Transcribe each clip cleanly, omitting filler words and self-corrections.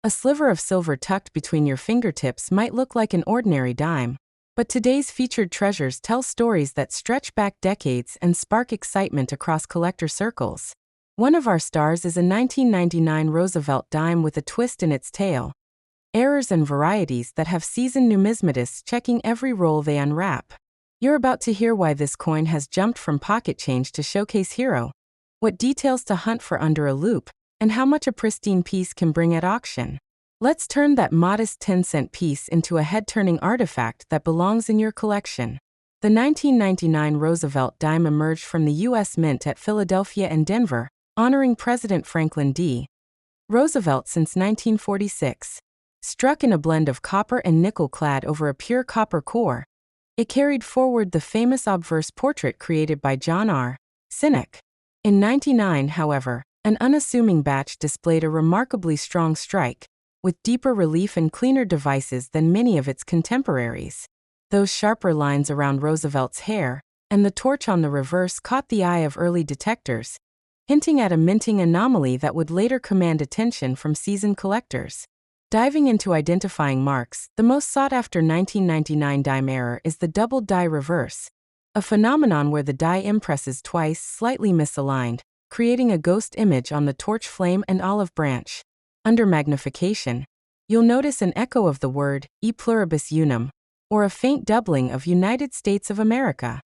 A sliver of silver tucked between your fingertips might look like an ordinary dime, but today's featured treasures tell stories that stretch back decades and spark excitement across collector circles. One of our stars is a 1999 Roosevelt Dime with a twist in its tail. Errors and varieties that have seasoned numismatists checking every roll they unwrap. You're about to hear why this coin has jumped from pocket change to showcase hero, what details to hunt for under a loupe, and how much a pristine piece can bring at auction. Let's turn that modest 10-cent piece into a head-turning artifact that belongs in your collection. The 1999 Roosevelt Dime emerged from the U.S. Mint at Philadelphia and Denver, honoring President Franklin D. Roosevelt since 1946. Struck in a blend of copper and nickel clad over a pure copper core, it carried forward the famous obverse portrait created by John R. Sinek. In '99, however, an unassuming batch displayed a remarkably strong strike, with deeper relief and cleaner devices than many of its contemporaries. Those sharper lines around Roosevelt's hair and the torch on the reverse caught the eye of early detectors, hinting at a minting anomaly that would later command attention from seasoned collectors. Diving into identifying marks, the most sought-after 1999 dime error is the double die reverse, a phenomenon where the die impresses twice slightly misaligned, creating a ghost image on the torch flame and olive branch. Under magnification, you'll notice an echo of the word e pluribus unum, or a faint doubling of United States of America.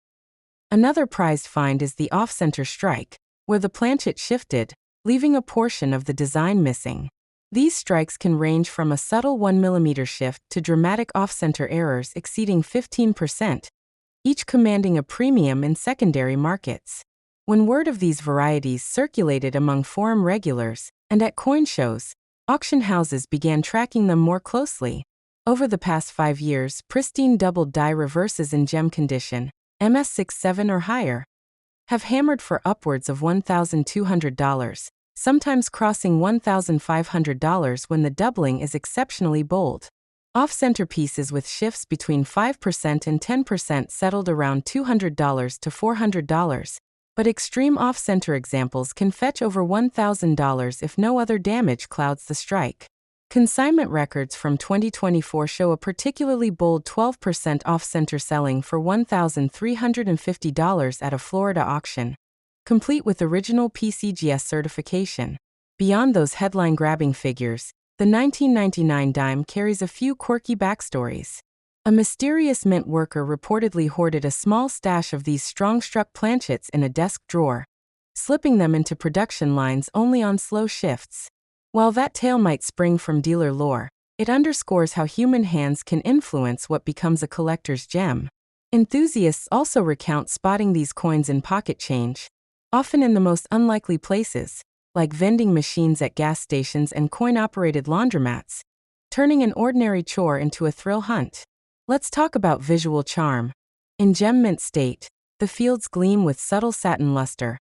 Another prized find is the off-center strike, where the planchet shifted, leaving a portion of the design missing. These strikes can range from a subtle 1 mm shift to dramatic off-center errors exceeding 15%, each commanding a premium in secondary markets. When word of these varieties circulated among forum regulars and at coin shows, auction houses began tracking them more closely. Over the past 5 years, pristine double die reverses in gem condition, MS67 or higher, have hammered for upwards of $1,200. Sometimes crossing $1,500 when the doubling is exceptionally bold. Off-center pieces with shifts between 5% and 10% settled around $200 to $400, but extreme off-center examples can fetch over $1,000 if no other damage clouds the strike. Consignment records from 2024 show a particularly bold 12% off-center selling for $1,350 at a Florida auction, complete with original PCGS certification. Beyond those headline-grabbing figures, the 1999 dime carries a few quirky backstories. A mysterious mint worker reportedly hoarded a small stash of these strong-struck planchets in a desk drawer, slipping them into production lines only on slow shifts. While that tale might spring from dealer lore, it underscores how human hands can influence what becomes a collector's gem. Enthusiasts also recount spotting these coins in pocket change, often in the most unlikely places, like vending machines at gas stations and coin-operated laundromats, turning an ordinary chore into a thrill hunt. Let's talk about visual charm. In gem mint state, the fields gleam with subtle satin luster,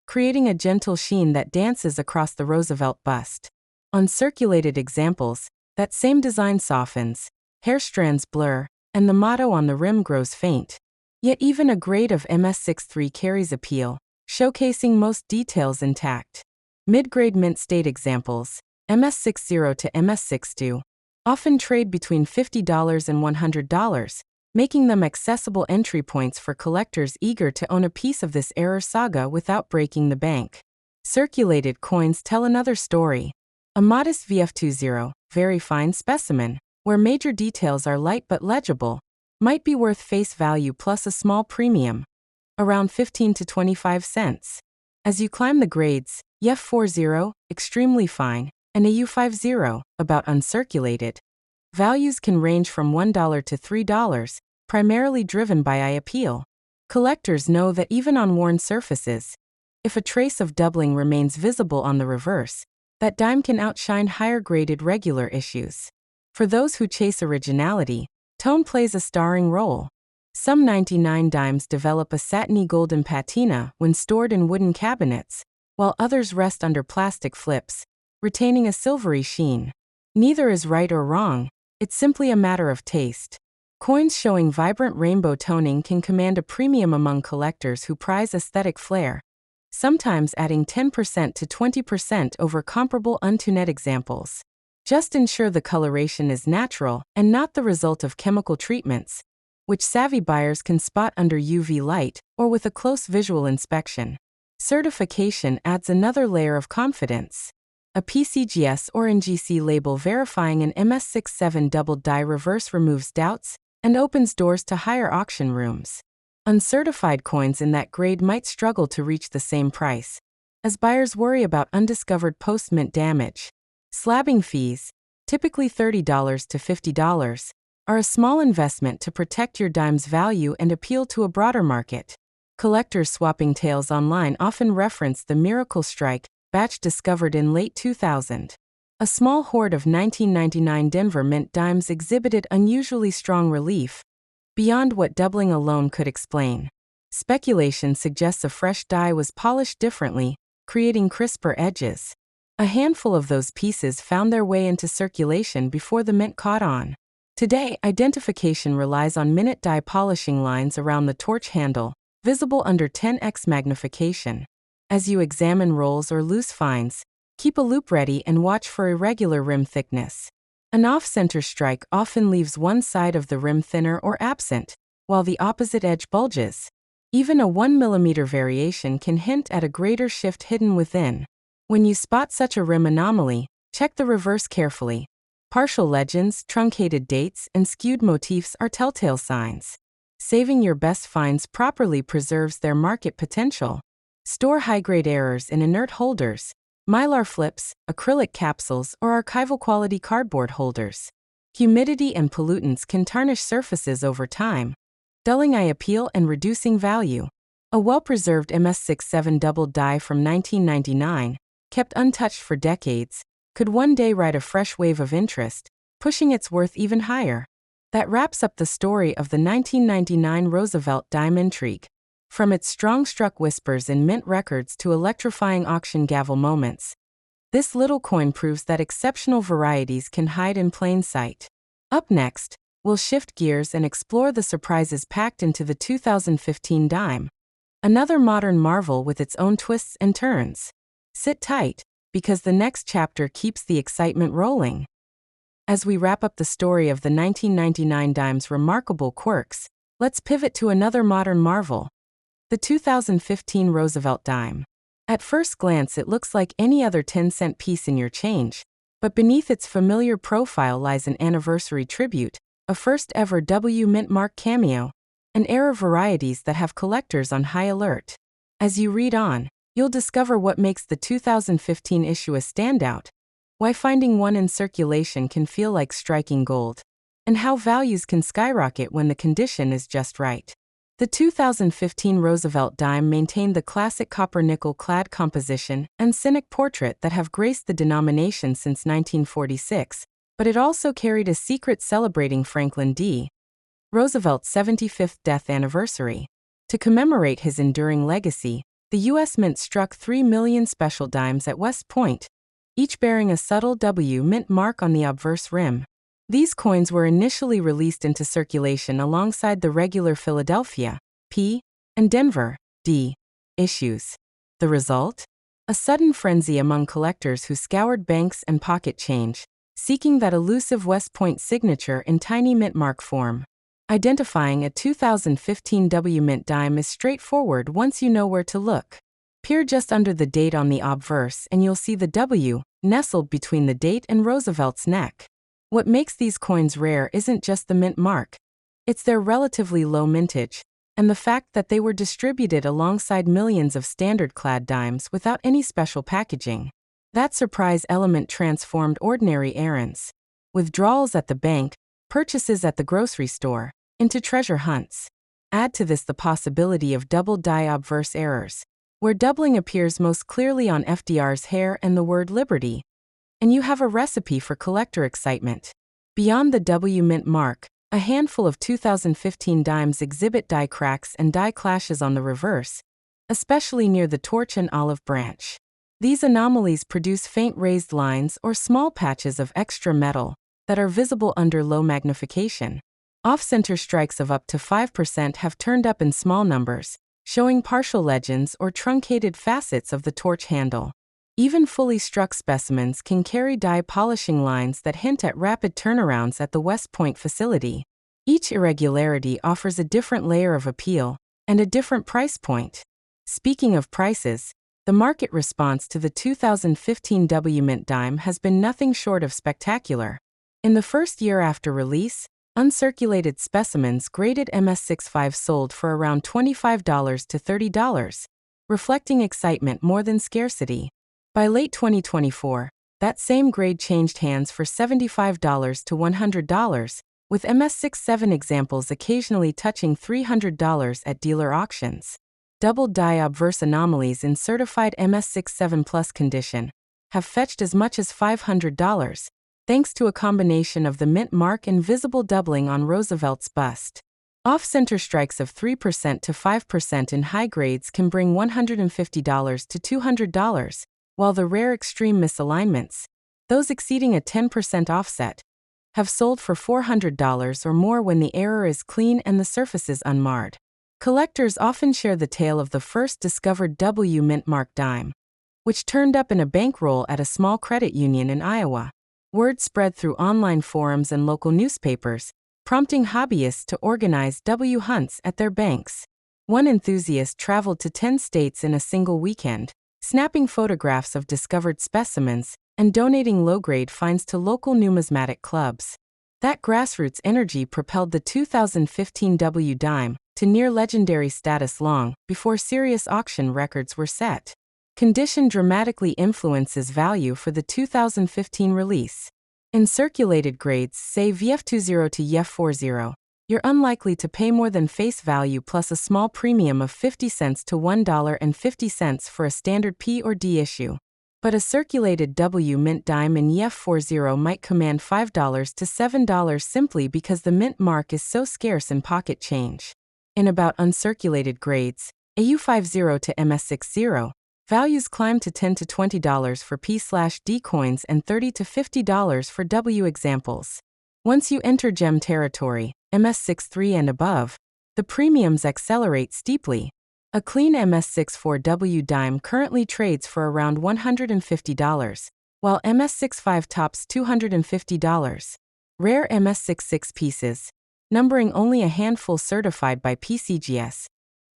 creating a gentle sheen that dances across the Roosevelt bust. On circulated examples, that same design softens, hair strands blur, and the motto on the rim grows faint. Yet even a grade of MS63 carries appeal, showcasing most details intact. Mid-grade mint state examples, MS60 to MS62, often trade between $50 and $100, making them accessible entry points for collectors eager to own a piece of this error saga without breaking the bank. Circulated coins tell another story. A modest VF20, very fine specimen, where major details are light but legible, might be worth face value plus a small premium, around 15 to 25 cents. As you climb the grades, UF40, extremely fine, and a U50, about uncirculated, values can range from $1 to $3, primarily driven by eye appeal. Collectors know that even on worn surfaces, if a trace of doubling remains visible on the reverse, that dime can outshine higher-graded regular issues. For those who chase originality, tone plays a starring role. Some 99 dimes develop a satiny golden patina when stored in wooden cabinets, while others rest under plastic flips, retaining a silvery sheen. Neither is right or wrong, it's simply a matter of taste. Coins showing vibrant rainbow toning can command a premium among collectors who prize aesthetic flair, sometimes adding 10% to 20% over comparable untuned examples. Just ensure the coloration is natural and not the result of chemical treatments, which savvy buyers can spot under UV light or with a close visual inspection. Certification adds another layer of confidence. A PCGS or NGC label verifying an MS67 double die reverse removes doubts and opens doors to higher auction rooms. Uncertified coins in that grade might struggle to reach the same price, as buyers worry about undiscovered post-mint damage. Slabbing fees, typically $30 to $50, are a small investment to protect your dime's value and appeal to a broader market. Collectors swapping tales online often reference the Miracle Strike batch discovered in late 2000. A small hoard of 1999 Denver Mint dimes exhibited unusually strong relief, beyond what doubling alone could explain. Speculation suggests a fresh die was polished differently, creating crisper edges. A handful of those pieces found their way into circulation before the mint caught on. Today, identification relies on minute die polishing lines around the torch handle, visible under 10x magnification. As you examine rolls or loose finds, keep a loupe ready and watch for irregular rim thickness. An off-center strike often leaves one side of the rim thinner or absent, while the opposite edge bulges. Even a 1 mm variation can hint at a greater shift hidden within. When you spot such a rim anomaly, check the reverse carefully. Partial legends, truncated dates, and skewed motifs are telltale signs. Saving your best finds properly preserves their market potential. Store high-grade errors in inert holders, mylar flips, acrylic capsules, or archival-quality cardboard holders. Humidity and pollutants can tarnish surfaces over time, dulling eye appeal and reducing value. A well-preserved MS67 double die from 1999, kept untouched for decades, could one day ride a fresh wave of interest, pushing its worth even higher. That wraps up the story of the 1999 Roosevelt Dime intrigue. From its strong-struck whispers in mint records to electrifying auction gavel moments, this little coin proves that exceptional varieties can hide in plain sight. Up next, we'll shift gears and explore the surprises packed into the 2015 dime. Another modern marvel with its own twists and turns. Sit tight, because the next chapter keeps the excitement rolling. As we wrap up the story of the 1999 dime's remarkable quirks, let's pivot to another modern marvel. The 2015 Roosevelt Dime. At first glance it looks like any other 10-cent piece in your change, but beneath its familiar profile lies an anniversary tribute, a first-ever W Mint Mark cameo, an heir of varieties that have collectors on high alert. As you read on, you'll discover what makes the 2015 issue a standout, why finding one in circulation can feel like striking gold, and how values can skyrocket when the condition is just right. The 2015 Roosevelt Dime maintained the classic copper-nickel clad composition and cynic portrait that have graced the denomination since 1946, but it also carried a secret celebrating Franklin D. Roosevelt's 75th death anniversary. To commemorate his enduring legacy, the U.S. Mint struck 3 million special dimes at West Point, each bearing a subtle W Mint mark on the obverse rim. These coins were initially released into circulation alongside the regular Philadelphia, P, and Denver, D, issues. The result? A sudden frenzy among collectors who scoured banks and pocket change, seeking that elusive West Point signature in tiny mint mark form. Identifying a 2015 W Mint dime is straightforward once you know where to look. Peer just under the date on the obverse and you'll see the W nestled between the date and Roosevelt's neck. What makes these coins rare isn't just the mint mark. It's their relatively low mintage, and the fact that they were distributed alongside millions of standard-clad dimes without any special packaging. That surprise element transformed ordinary errands, withdrawals at the bank, purchases at the grocery store, into treasure hunts. Add to this the possibility of double die obverse errors, where doubling appears most clearly on FDR's hair and the word Liberty, and you have a recipe for collector excitement. Beyond the W Mint mark, a handful of 2015 dimes exhibit die cracks and die clashes on the reverse, especially near the torch and olive branch. These anomalies produce faint raised lines or small patches of extra metal that are visible under low magnification. Off-center strikes of up to 5% have turned up in small numbers, showing partial legends or truncated facets of the torch handle. Even fully struck specimens can carry die polishing lines that hint at rapid turnarounds at the West Point facility. Each irregularity offers a different layer of appeal and a different price point. Speaking of prices, the market response to the 2015 W Mint dime has been nothing short of spectacular. In the first year after release, uncirculated specimens graded MS65 sold for around $25 to $30, reflecting excitement more than scarcity. By late 2024, that same grade changed hands for $75 to $100, with MS67 examples occasionally touching $300 at dealer auctions. Doubled die obverse anomalies in certified MS67 Plus condition have fetched as much as $500, thanks to a combination of the mint mark and visible doubling on Roosevelt's bust. Off-center strikes of 3% to 5% in high grades can bring $150 to $200, while the rare extreme misalignments, those exceeding a 10% offset, have sold for $400 or more when the error is clean and the surface is unmarred. Collectors often share the tale of the first discovered W mint mark dime, which turned up in a bankroll at a small credit union in Iowa. Word spread through online forums and local newspapers, prompting hobbyists to organize W hunts at their banks. One enthusiast traveled to 10 states in a single weekend, snapping photographs of discovered specimens and donating low-grade finds to local numismatic clubs. That grassroots energy propelled the 2015 W dime to near-legendary status long before serious auction records were set. Condition dramatically influences value for the 2015 release. In circulated grades, say VF20 to VF40, you're unlikely to pay more than face value plus a small premium of 50 cents to $1.50 for a standard P or D issue. But a circulated W mint dime in VF40 might command $5 to $7 simply because the mint mark is so scarce in pocket change. In about uncirculated grades, AU50 to MS60, values climb to $10 to $20 for P/D coins and $30 to $50 for W examples. Once you enter gem territory, MS63 and above, the premiums accelerate steeply. A clean MS64W dime currently trades for around $150, while MS65 tops $250. Rare MS66 pieces, numbering only a handful certified by PCGS,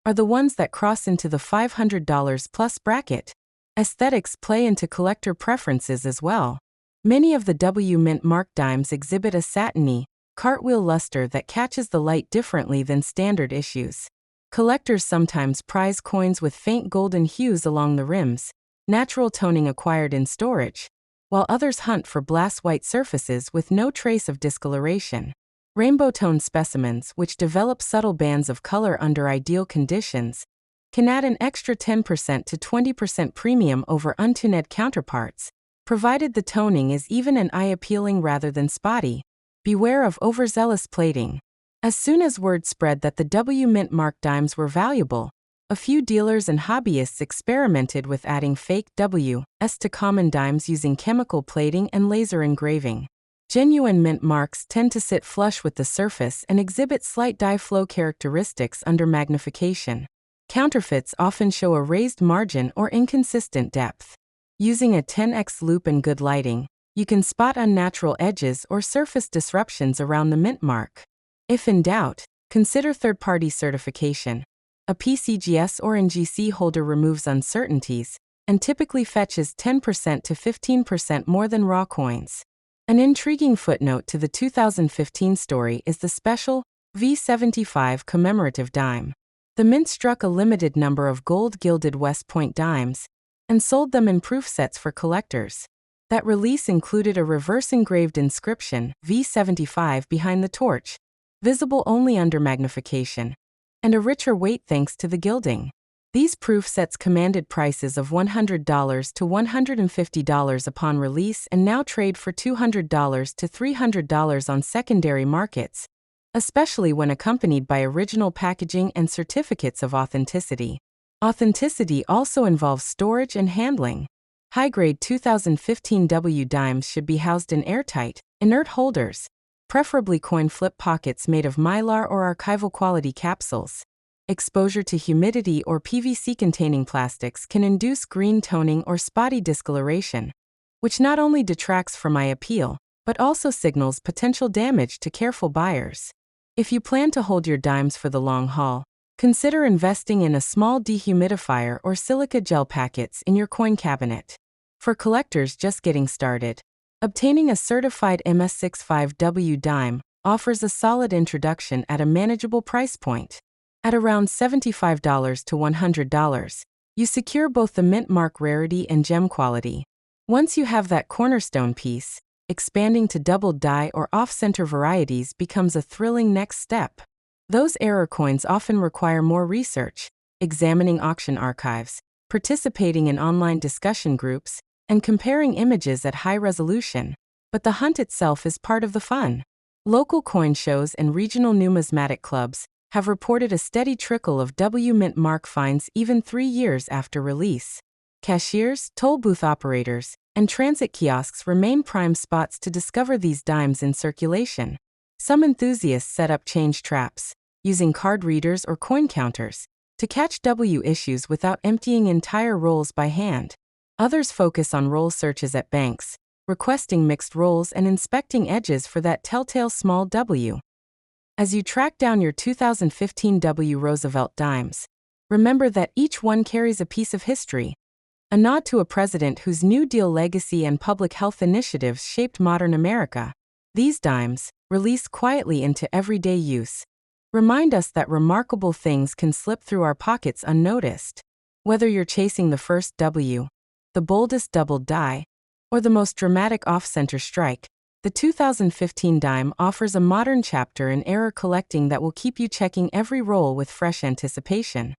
are the ones that cross into the $500 plus bracket. Aesthetics play into collector preferences as well. Many of the W mint mark dimes exhibit a satiny, cartwheel luster that catches the light differently than standard issues. Collectors sometimes prize coins with faint golden hues along the rims, natural toning acquired in storage, while others hunt for blast white surfaces with no trace of discoloration. Rainbow-toned specimens, which develop subtle bands of color under ideal conditions, can add an extra 10% to 20% premium over untuned counterparts, provided the toning is even and eye-appealing rather than spotty. Beware of overzealous plating. As soon as word spread that the W mint mark dimes were valuable, a few dealers and hobbyists experimented with adding fake W's to common dimes using chemical plating and laser engraving. Genuine mint marks tend to sit flush with the surface and exhibit slight die flow characteristics under magnification. Counterfeits often show a raised margin or inconsistent depth. Using a 10x loupe and good lighting, you can spot unnatural edges or surface disruptions around the mint mark. If in doubt, consider third-party certification. A PCGS or NGC holder removes uncertainties and typically fetches 10% to 15% more than raw coins. An intriguing footnote to the 2015 story is the special V75 commemorative dime. The mint struck a limited number of gold-gilded West Point dimes and sold them in proof sets for collectors. That release included a reverse-engraved inscription, V75, behind the torch, visible only under magnification, and a richer weight thanks to the gilding. These proof sets commanded prices of $100 to $150 upon release and now trade for $200 to $300 on secondary markets, especially when accompanied by original packaging and certificates of authenticity. Authenticity also involves storage and handling. High-grade 2015 W dimes should be housed in airtight, inert holders, preferably coin flip pockets made of mylar or archival quality capsules. Exposure to humidity or PVC-containing plastics can induce green toning or spotty discoloration, which not only detracts from eye appeal, but also signals potential damage to careful buyers. If you plan to hold your dimes for the long haul, consider investing in a small dehumidifier or silica gel packets in your coin cabinet. For collectors just getting started, obtaining a certified MS65W dime offers a solid introduction at a manageable price point. At around $75 to $100, you secure both the mint mark rarity and gem quality. Once you have that cornerstone piece, expanding to double die or off-center varieties becomes a thrilling next step. Those error coins often require more research, examining auction archives, participating in online discussion groups, and comparing images at high resolution, but the hunt itself is part of the fun. Local coin shows and regional numismatic clubs have reported a steady trickle of W mint mark finds even 3 years after release. Cashiers, toll booth operators, and transit kiosks remain prime spots to discover these dimes in circulation. Some enthusiasts set up change traps, using card readers or coin counters, to catch W issues without emptying entire rolls by hand. Others focus on roll searches at banks, requesting mixed rolls and inspecting edges for that telltale small W. As you track down your 2015 W Roosevelt dimes, remember that each one carries a piece of history, a nod to a president whose New Deal legacy and public health initiatives shaped modern America. These dimes, released quietly into everyday use, remind us that remarkable things can slip through our pockets unnoticed. Whether you're chasing the first W, the boldest double die, or the most dramatic off-center strike, the 2015 dime offers a modern chapter in error collecting that will keep you checking every roll with fresh anticipation.